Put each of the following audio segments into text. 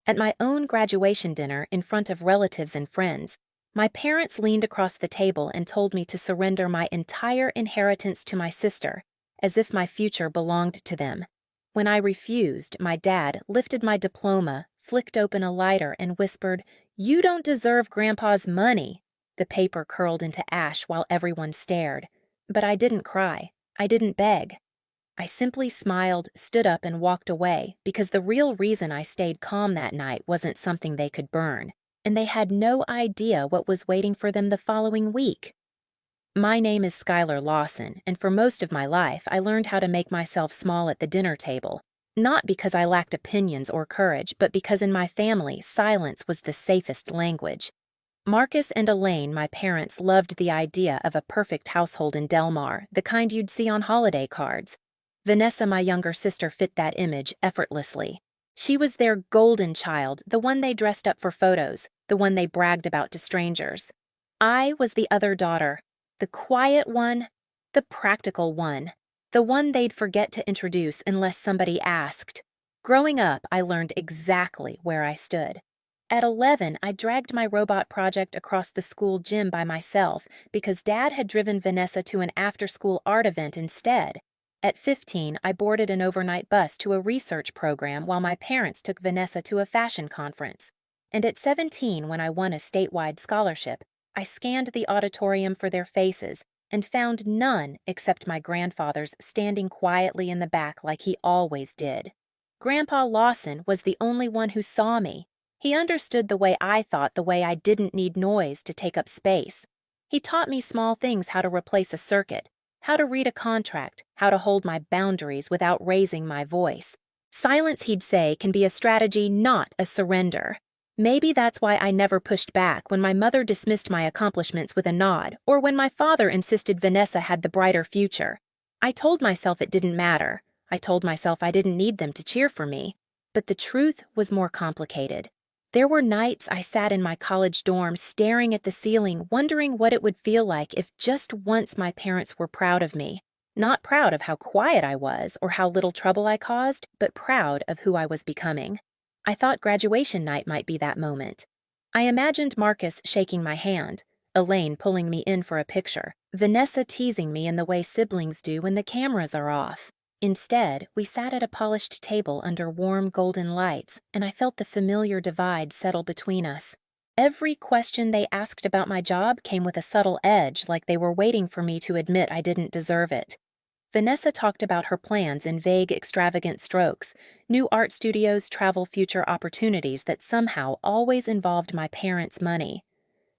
At my own graduation dinner in front of relatives and friends, my parents leaned across the table and told me to surrender my entire inheritance to my sister, as if my future belonged to them. When I refused, my dad lifted my diploma, flicked open a lighter, and whispered, "You don't deserve Grandpa's money." The paper curled into ash while everyone stared. But I didn't cry. I didn't beg. I simply smiled, stood up, and walked away because the real reason I stayed calm that night wasn't something they could burn, and they had no idea what was waiting for them the following week. My name is Skylar Lawson, and for most of my life, I learned how to make myself small at the dinner table. Not because I lacked opinions or courage, but because in my family, silence was the safest language. Marcus and Elaine, my parents, loved the idea of a perfect household in Del Mar, the kind you'd see on holiday cards. Vanessa, my younger sister, fit that image effortlessly. She was their golden child, the one they dressed up for photos, the one they bragged about to strangers. I was the other daughter, the quiet one, the practical one, the one they'd forget to introduce unless somebody asked. Growing up, I learned exactly where I stood. At 11, I dragged my robot project across the school gym by myself because Dad had driven Vanessa to an after-school art event instead. At 15, I boarded an overnight bus to a research program while my parents took Vanessa to a fashion conference. And at 17, when I won a statewide scholarship, I scanned the auditorium for their faces and found none except my grandfather's standing quietly in the back like he always did. Grandpa Lawson was the only one who saw me. He understood the way I thought, the way I didn't need noise to take up space. He taught me small things: how to replace a circuit, how to read a contract, how to hold my boundaries without raising my voice. Silence, he'd say, can be a strategy, not a surrender. Maybe that's why I never pushed back when my mother dismissed my accomplishments with a nod, or when my father insisted Vanessa had the brighter future. I told myself it didn't matter. I told myself I didn't need them to cheer for me. But the truth was more complicated. There were nights I sat in my college dorm staring at the ceiling, wondering what it would feel like if just once my parents were proud of me. Not proud of how quiet I was or how little trouble I caused, but proud of who I was becoming. I thought graduation night might be that moment. I imagined Marcus shaking my hand, Elaine pulling me in for a picture, Vanessa teasing me in the way siblings do when the cameras are off. Instead, we sat at a polished table under warm golden lights, and I felt the familiar divide settle between us. Every question they asked about my job came with a subtle edge, like they were waiting for me to admit I didn't deserve it. Vanessa talked about her plans in vague, extravagant strokes: new art studios, travel, future opportunities that somehow always involved my parents' money.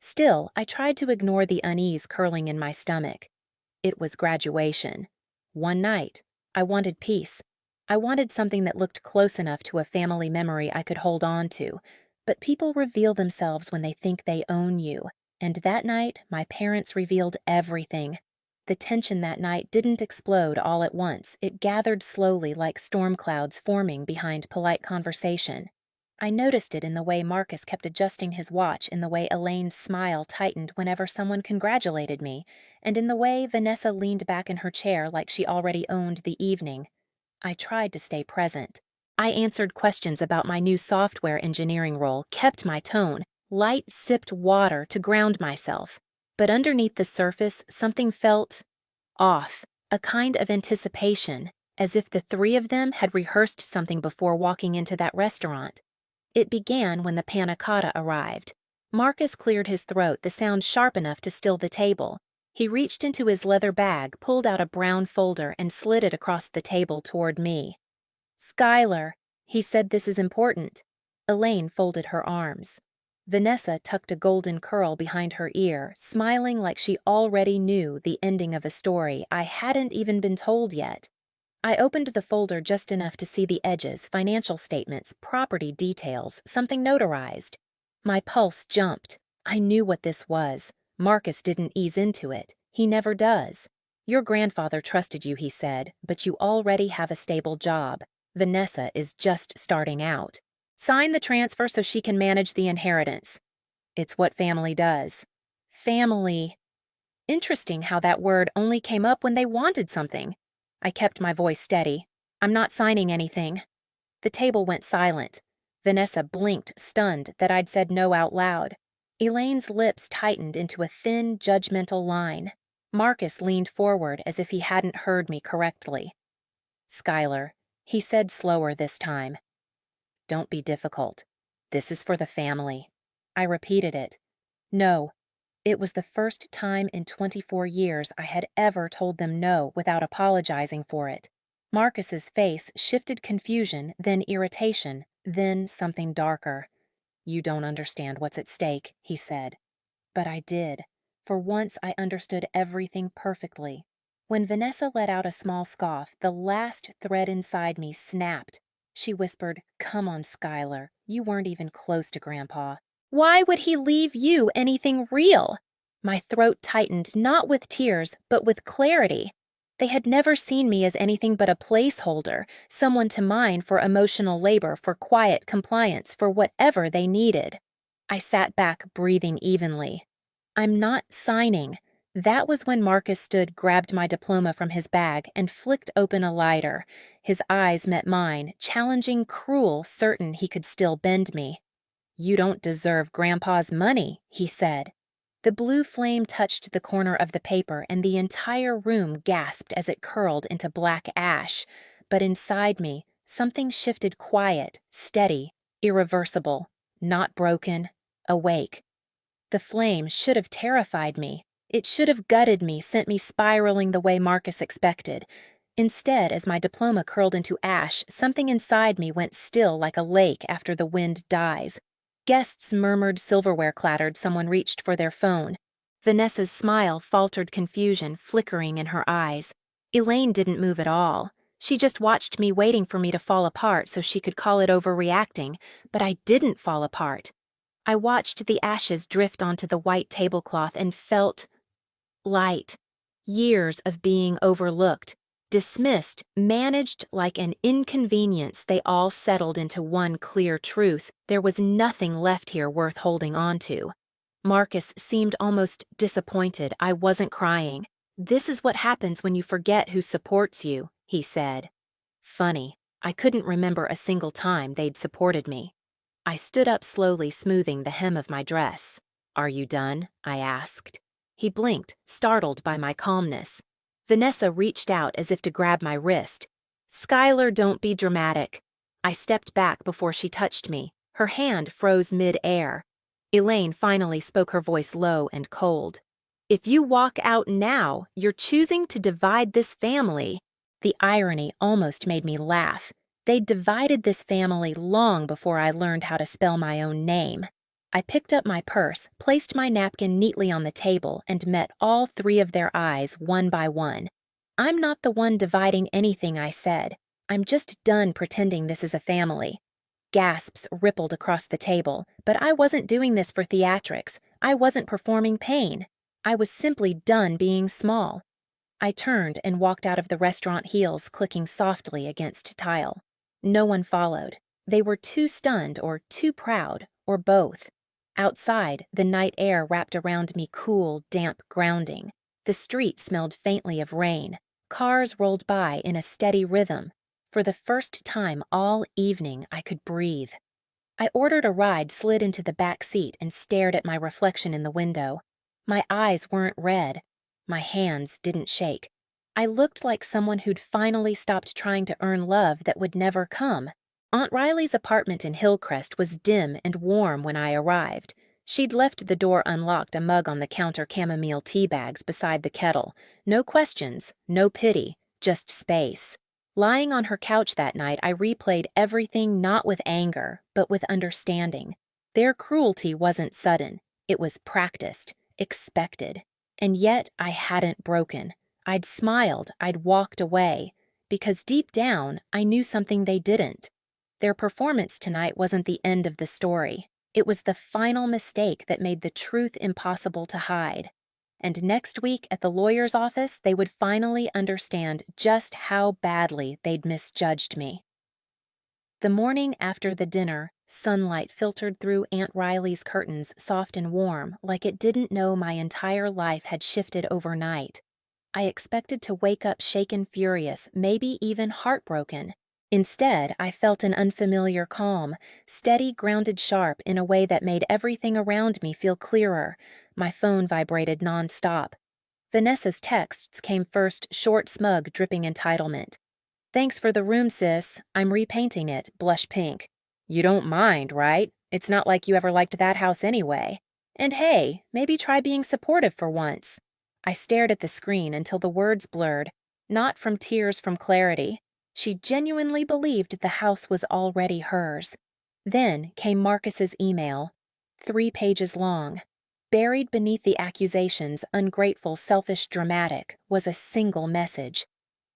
Still, I tried to ignore the unease curling in my stomach. It was graduation. One night. I wanted peace. I wanted something that looked close enough to a family memory I could hold on to. But people reveal themselves when they think they own you. And that night, my parents revealed everything. The tension that night didn't explode all at once. It gathered slowly, like storm clouds forming behind polite conversation. I noticed it in the way Marcus kept adjusting his watch, in the way Elaine's smile tightened whenever someone congratulated me, and in the way Vanessa leaned back in her chair like she already owned the evening. I tried to stay present. I answered questions about my new software engineering role, kept my tone, light-sipped water to ground myself. But underneath the surface, something felt off, a kind of anticipation, as if the three of them had rehearsed something before walking into that restaurant. It began when the panna cotta arrived. Marcus cleared his throat, the sound sharp enough to still the table. He reached into his leather bag, pulled out a brown folder, and slid it across the table toward me. "Skylar," he said, "this is important." Elaine folded her arms. Vanessa tucked a golden curl behind her ear, smiling like she already knew the ending of a story I hadn't even been told yet. I opened the folder just enough to see the edges: financial statements, property details, something notarized. My pulse jumped. I knew what this was. Marcus didn't ease into it. He never does. "Your grandfather trusted you," he said, "but you already have a stable job. Vanessa is just starting out. Sign the transfer so she can manage the inheritance." It's what family does. Family. Interesting how that word only came up when they wanted something. I kept my voice steady. "I'm not signing anything." The table went silent. Vanessa blinked, stunned that I'd said no out loud. Elaine's lips tightened into a thin, judgmental line. Marcus leaned forward as if he hadn't heard me correctly. "Skylar," he said slower this time. "Don't be difficult. This is for the family." I repeated it. No. It was the first time in 24 years I had ever told them no without apologizing for it. Marcus's face shifted confusion, then irritation, then something darker. "You don't understand what's at stake," he said. But I did. For once I understood everything perfectly. When Vanessa let out a small scoff, the last thread inside me snapped. She whispered, "Come on, Skylar. You weren't even close to Grandpa. Why would he leave you anything real?" My throat tightened, not with tears, but with clarity. They had never seen me as anything but a placeholder, someone to mine for emotional labor, for quiet compliance, for whatever they needed. I sat back, breathing evenly. "I'm not signing." That was when Marcus stood, grabbed my diploma from his bag, and flicked open a lighter. His eyes met mine, challenging, cruel, certain he could still bend me. "You don't deserve Grandpa's money," he said. The blue flame touched the corner of the paper, and the entire room gasped as it curled into black ash. But inside me, something shifted, quiet, steady, irreversible, not broken, awake. The flame should have terrified me. It should have gutted me, sent me spiraling the way Marcus expected. Instead, as my diploma curled into ash, something inside me went still like a lake after the wind dies. Guests murmured, silverware clattered, someone reached for their phone. Vanessa's smile faltered, confusion flickering in her eyes. Elaine didn't move at all. She just watched me, waiting for me to fall apart so she could call it overreacting, but I didn't fall apart. I watched the ashes drift onto the white tablecloth and felt light. Years of being overlooked, dismissed, managed like an inconvenience, they all settled into one clear truth. There was nothing left here worth holding on to. Marcus seemed almost disappointed I wasn't crying. "This is what happens when you forget who supports you," he said. Funny, I couldn't remember a single time they'd supported me. I stood up slowly, smoothing the hem of my dress. "Are you done?" I asked. He blinked, startled by my calmness. Vanessa reached out as if to grab my wrist. "Skylar, don't be dramatic." I stepped back before she touched me. Her hand froze mid-air. Elaine finally spoke, her voice low and cold. "If you walk out now, you're choosing to divide this family." The irony almost made me laugh. They'd divided this family long before I learned how to spell my own name. I picked up my purse, placed my napkin neatly on the table, and met all three of their eyes one by one. "I'm not the one dividing anything," I said. "I'm just done pretending this is a family." Gasps rippled across the table, but I wasn't doing this for theatrics. I wasn't performing pain. I was simply done being small. I turned and walked out of the restaurant, heels clicking softly against tile. No one followed. They were too stunned or too proud, or both. Outside, the night air wrapped around me, cool, damp, grounding. The street smelled faintly of rain. Cars rolled by in a steady rhythm. For the first time all evening, I could breathe. I ordered a ride, slid into the back seat, and stared at my reflection in the window. My eyes weren't red. My hands didn't shake. I looked like someone who'd finally stopped trying to earn love that would never come. Aunt Riley's apartment in Hillcrest was dim and warm when I arrived. She'd left the door unlocked, a mug on the counter, chamomile tea bags beside the kettle. No questions, no pity, just space. Lying on her couch that night, I replayed everything not with anger, but with understanding. Their cruelty wasn't sudden. It was practiced, expected. And yet I hadn't broken. I'd smiled, I'd walked away, because deep down I knew something they didn't. Their performance tonight wasn't the end of the story. It was the final mistake that made the truth impossible to hide. And next week at the lawyer's office, they would finally understand just how badly they'd misjudged me. The morning after the dinner, sunlight filtered through Aunt Riley's curtains, soft and warm, like it didn't know my entire life had shifted overnight. I expected to wake up shaken, furious, maybe even heartbroken. Instead, I felt an unfamiliar calm, steady, grounded sharp in a way that made everything around me feel clearer. My phone vibrated nonstop. Vanessa's texts came first, short, smug, dripping entitlement. "Thanks for the room, sis. I'm repainting it, blush pink." "You don't mind, right? It's not like you ever liked that house anyway. And hey, maybe try being supportive for once." I stared at the screen until the words blurred, not from tears, from clarity. She genuinely believed the house was already hers. Then came Marcus's email, 3 pages long. Buried beneath the accusations, ungrateful, selfish, dramatic, was a single message.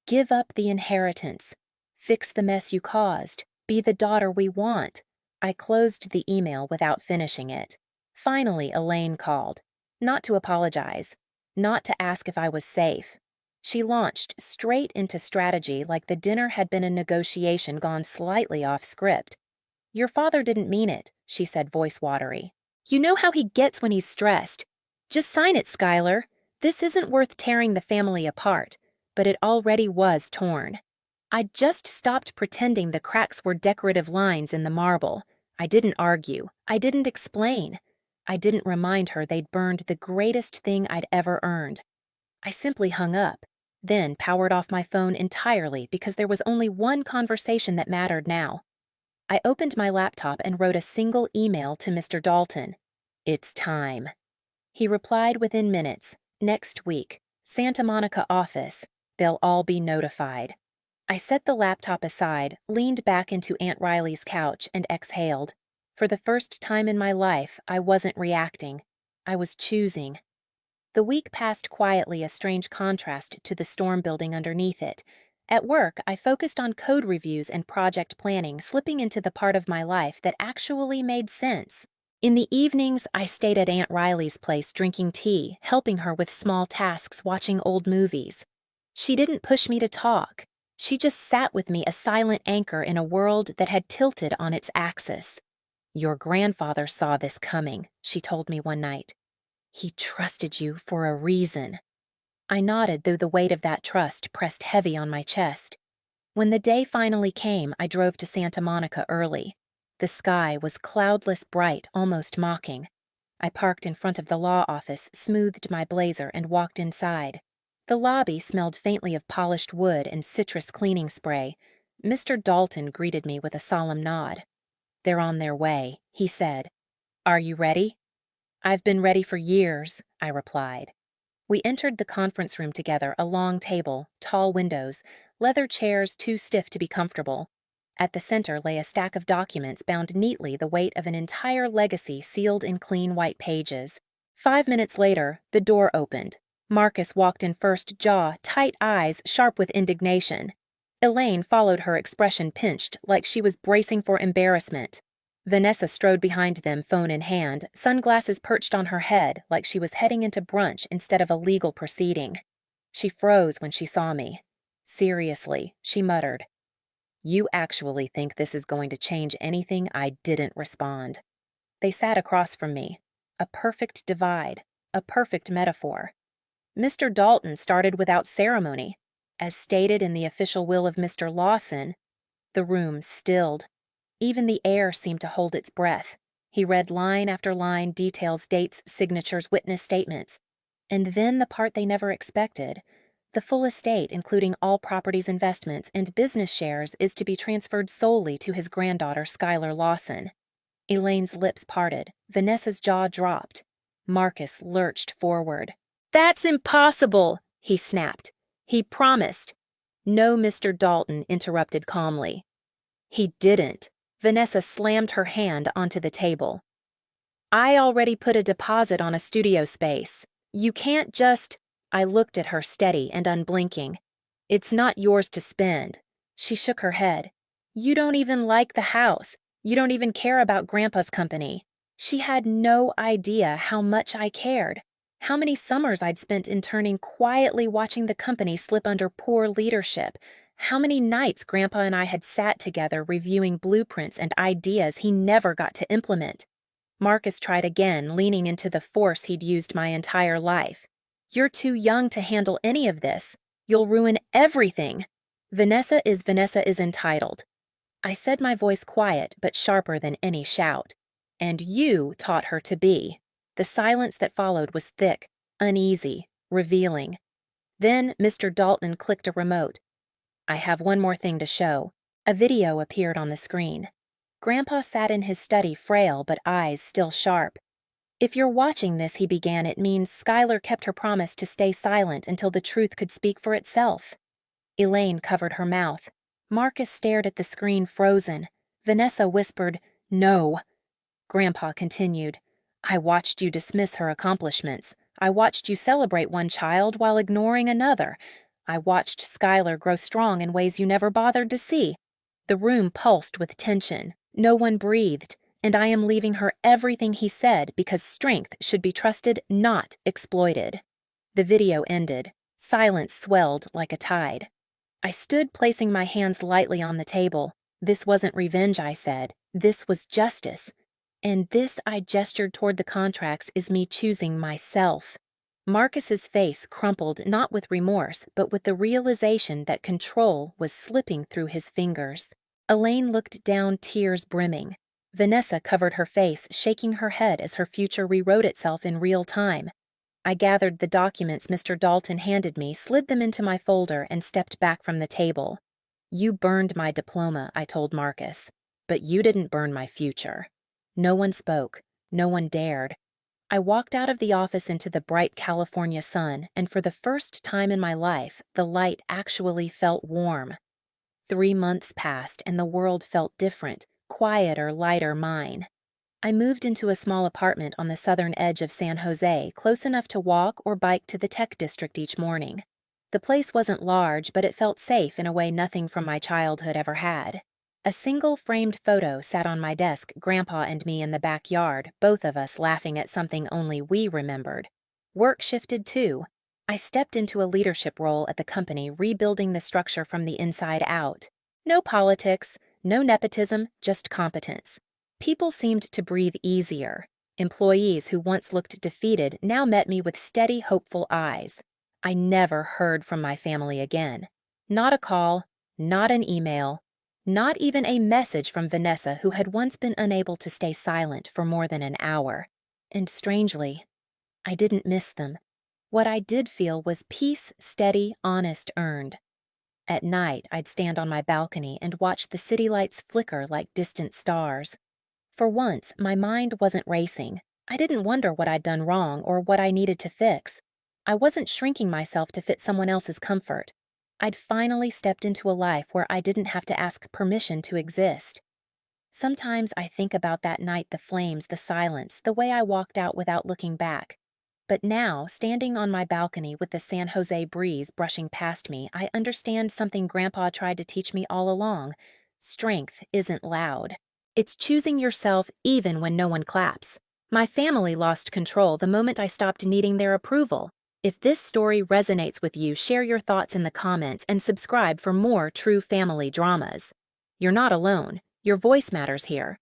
"Give up the inheritance. Fix the mess you caused. Be the daughter we want." I closed the email without finishing it. Finally, Elaine called. Not to apologize. Not to ask if I was safe. She launched straight into strategy like the dinner had been a negotiation gone slightly off script. "Your father didn't mean it," she said, voice watery. "You know how he gets when he's stressed. Just sign it, Skylar. This isn't worth tearing the family apart." But it already was torn. I just stopped pretending the cracks were decorative lines in the marble. I didn't argue. I didn't explain. I didn't remind her they'd burned the greatest thing I'd ever earned. I simply hung up, then powered off my phone entirely because there was only one conversation that mattered now. I opened my laptop and wrote a single email to Mr. Dalton. "It's time." He replied within minutes. "Next week. Santa Monica office. They'll all be notified." I set the laptop aside, leaned back into Aunt Riley's couch, and exhaled. For the first time in my life, I wasn't reacting. I was choosing. The week passed quietly, a strange contrast to the storm building underneath it. At work, I focused on code reviews and project planning, slipping into the part of my life that actually made sense. In the evenings, I stayed at Aunt Riley's place drinking tea, helping her with small tasks, watching old movies. She didn't push me to talk. She just sat with me, a silent anchor in a world that had tilted on its axis. "Your grandfather saw this coming," she told me one night. "He trusted you for a reason." I nodded, though the weight of that trust pressed heavy on my chest. When the day finally came, I drove to Santa Monica early. The sky was cloudless, bright, almost mocking. I parked in front of the law office, smoothed my blazer, and walked inside. The lobby smelled faintly of polished wood and citrus cleaning spray. Mr. Dalton greeted me with a solemn nod. "They're on their way," he said. "Are you ready?" "I've been ready for years," I replied. We entered the conference room together, a long table, tall windows, leather chairs too stiff to be comfortable. At the center lay a stack of documents bound neatly, the weight of an entire legacy sealed in clean white pages. 5 minutes later, the door opened. Marcus walked in first, jaw, tight eyes, sharp with indignation. Elaine followed, her expression pinched, like she was bracing for embarrassment. Vanessa strode behind them, phone in hand, sunglasses perched on her head, like she was heading into brunch instead of a legal proceeding. She froze when she saw me. "Seriously," she muttered. "You actually think this is going to change anything?" I didn't respond. They sat across from me. A perfect divide. A perfect metaphor. Mr. Dalton started without ceremony. As stated in the official will of Mr. Lawson, the room stilled. Even the air seemed to hold its breath. He read line after line, details, dates, signatures, witness statements. And then the part they never expected. The full estate, including all properties, investments, and business shares, is to be transferred solely to his granddaughter, Skylar Lawson. Elaine's lips parted. Vanessa's jaw dropped. Marcus lurched forward. "That's impossible," he snapped. "He promised." "No," Mr. Dalton interrupted calmly. "He didn't." Vanessa slammed her hand onto the table. "I already put a deposit on a studio space. You can't just—" I looked at her, steady and unblinking. "It's not yours to spend." She shook her head. "You don't even like the house. You don't even care about Grandpa's company." She had no idea how much I cared. How many summers I'd spent interning, quietly watching the company slip under poor leadership. How many nights Grandpa and I had sat together reviewing blueprints and ideas he never got to implement. Marcus tried again, leaning into the force he'd used my entire life. "You're too young to handle any of this. You'll ruin everything." Vanessa is entitled. I said, my voice quiet but sharper than any shout. And you taught her to be. The silence that followed was thick, uneasy, revealing. Then Mr. Dalton clicked a remote. I have one more thing to show. A video appeared on the screen. Grandpa sat in his study, frail but eyes still sharp. If you're watching this, he began, it means Skylar kept her promise to stay silent until the truth could speak for itself. Elaine covered her mouth. Marcus stared at the screen, frozen. Vanessa whispered, "No." Grandpa continued, I watched you dismiss her accomplishments. I watched you celebrate one child while ignoring another. I watched Skylar grow strong in ways you never bothered to see. The room pulsed with tension. No one breathed, and I am leaving her everything he said because strength should be trusted, not exploited. The video ended. Silence swelled like a tide. I stood, placing my hands lightly on the table. This wasn't revenge, I said. This was justice. And this, I gestured toward the contracts, is me choosing myself. Marcus's face crumpled not with remorse, but with the realization that control was slipping through his fingers. Elaine looked down, tears brimming. Vanessa covered her face, shaking her head as her future rewrote itself in real time. I gathered the documents Mr. Dalton handed me, slid them into my folder, and stepped back from the table. You burned my diploma, I told Marcus, but you didn't burn my future. No one spoke. No one dared. I walked out of the office into the bright California sun, and for the first time in my life, the light actually felt warm. 3 months passed, and the world felt different, quieter, lighter mine. I moved into a small apartment on the southern edge of San Jose, close enough to walk or bike to the tech district each morning. The place wasn't large, but it felt safe in a way nothing from my childhood ever had. A single framed photo sat on my desk, Grandpa and me in the backyard, both of us laughing at something only we remembered. Work shifted too. I stepped into a leadership role at the company, rebuilding the structure from the inside out. No politics, no nepotism, just competence. People seemed to breathe easier. Employees who once looked defeated now met me with steady, hopeful eyes. I never heard from my family again. Not a call, not an email, not even a message from Vanessa, who had once been unable to stay silent for more than an hour. And strangely, I didn't miss them. What I did feel was peace, steady, honest, earned. At night, I'd stand on my balcony and watch the city lights flicker like distant stars. For once, my mind wasn't racing. I didn't wonder what I'd done wrong or what I needed to fix. I wasn't shrinking myself to fit someone else's comfort. I'd finally stepped into a life where I didn't have to ask permission to exist. Sometimes I think about that night, the flames, the silence, the way I walked out without looking back. But now, standing on my balcony with the San Jose breeze brushing past me, I understand something Grandpa tried to teach me all along. Strength isn't loud. It's choosing yourself even when no one claps. My family lost control the moment I stopped needing their approval. If this story resonates with you, share your thoughts in the comments and subscribe for more true family dramas. You're not alone. Your voice matters here.